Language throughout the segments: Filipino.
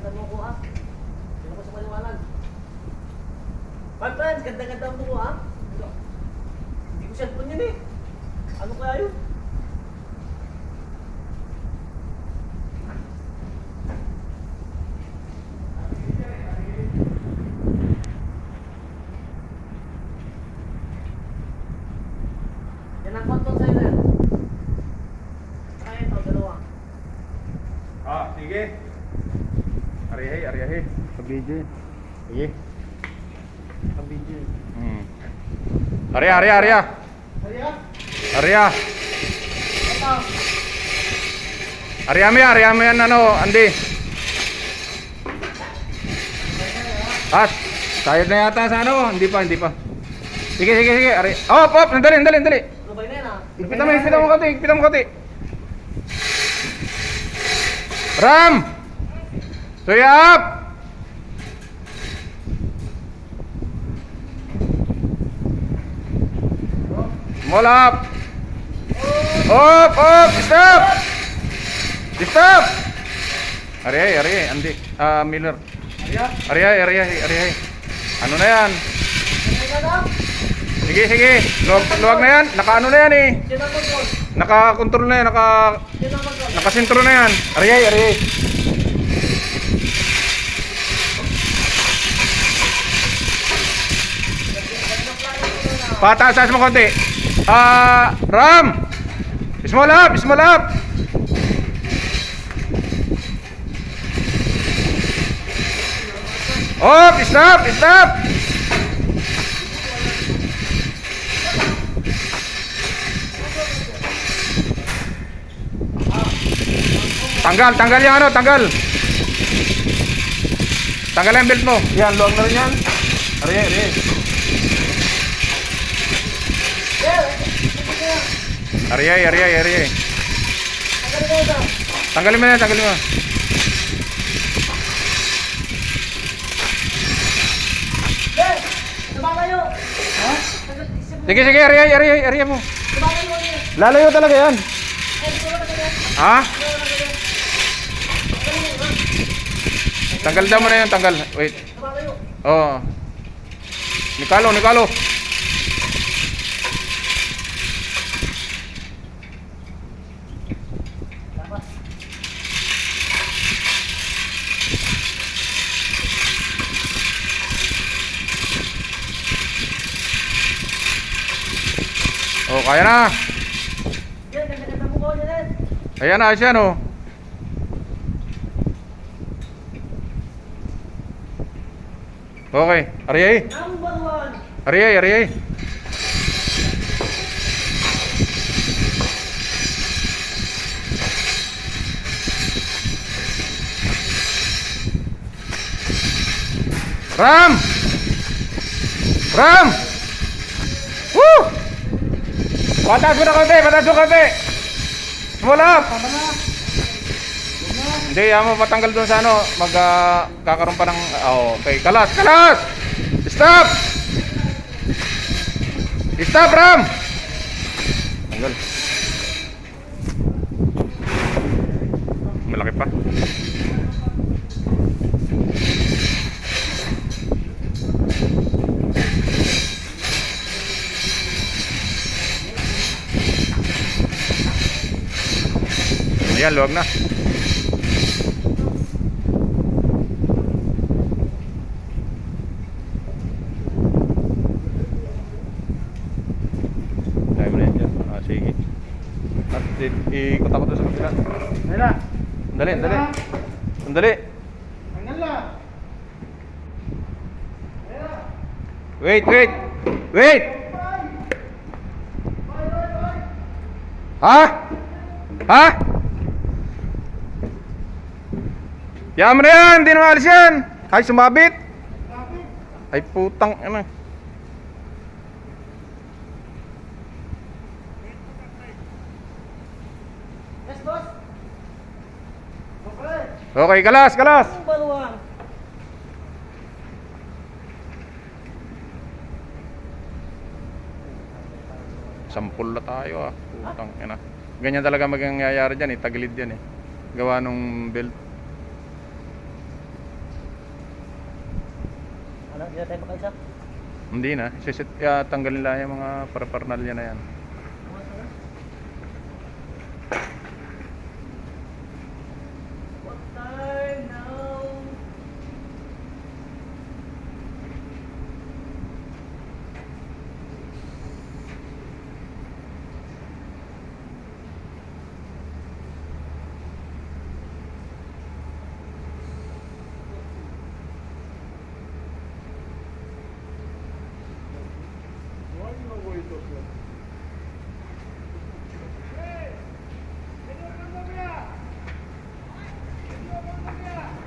ganda-ganda mo ko ah. Sino ko sa maliwanag? My friends, ganda-ganda mo ko ah. Hindi ko cellphone yun eh. Ano kaya yun? Yan ang control sa'yo na yan. Kaya ito, dalawa. Ah, sige. Ariyahe. Kabidyo yun. Sige. Kabidyo yun. Arya. Kaya? Arya. Ito. Arya mo yan, ano, Andy. Sayad na yata sa ano, hindi pa. Sige. Arya. Op, dali. Lubay na yan ah. Higpitan mo kati. Ram! Suya up! Small up! Op! Stop! Arya, Andy. Miller. Arya. Ano na yan? Sige. Luwag na yan. Naka-ano na yan eh. Yan ang control. Naka-control na yan. Yan ang control. Nakasintro na yan. Arya. Pataas mo konti. Ram! Small up! Op! Stop! Tanggal yung ano, tanggal yung belt mo. Yan, luwag na rin yan. Arya. Arya. Tanggalin mo. Lumalayo. Ha? Sige, Arya mo. Lumalayo niya. Lalayo talaga yan. Ha? Tanggal daw mo na yan, tanggal. Wait. Lumalayo. Oh. Nikalo. Oh, kaya na. Yan, ganda-ganda mo ko yan. Ayan na, siya no. Okay, Arya. Number one. Arya. Ram! Woo! Pataas mo konti. Small up! Hindi, mo matanggal doon sa ano. Kakaroon pa ng... okay, kalas! Stop, Ram! Tanggal. Malaki pa. Ayan, luwag na. Tayo mo na yan dyan. Sige. At ikot ako doon sa kapila. Sandali. Wait! Ha? Yan mo na yan, hindi na maalis yan. Ay, sumabit. Ay, putang ano. Yes, boss. Okay, kalas. Number one. Sampul na tayo Putang ina. Ganyan talaga mangyayari dyan tagilid yan gawa nung belt. Hindi na tayo makaisa. Hindi na. Tanggalin lang yung mga paraphernalia na yan. What time now?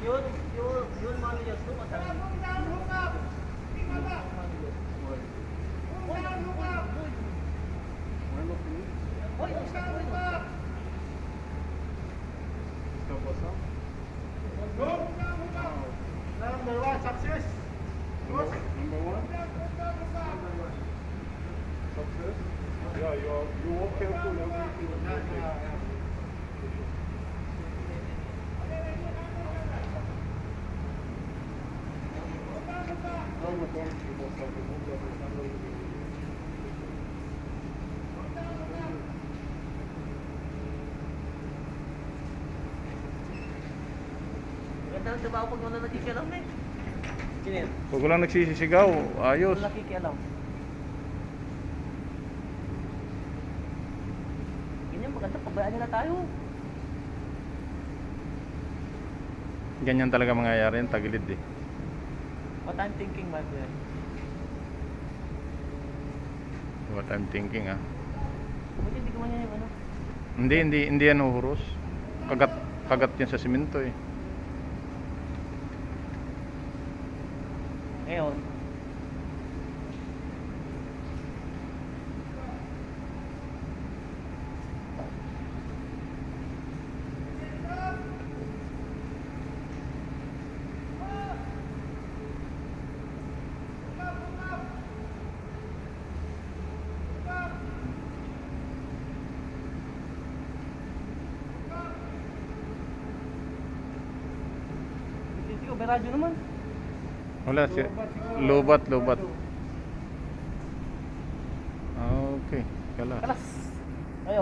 Yun maniligas to, matangin. Hoy, Number one, success. Number one. Success. Yeah, you walk careful. Everything will be okay. No, no, don't. You must have removed everything. Ganda ng trabaho pag wala nakikialam eh. Sino yun? Pag walang nagsisisigaw, ayos. Wala nakikialam. Ganyan, maganda, pabayaan nila tayo. Ganyan talaga mangyayari yan, tagilid eh. What I'm thinking, my friend. What I'm thinking ah. Buti hindi ko man yan yung ano. Hindi yan uhuros. Kagat yan sa simento eh. Ngayon, hindi ko, may radyo naman. Wala siya. Lobat. Okay. Kala. Kalas!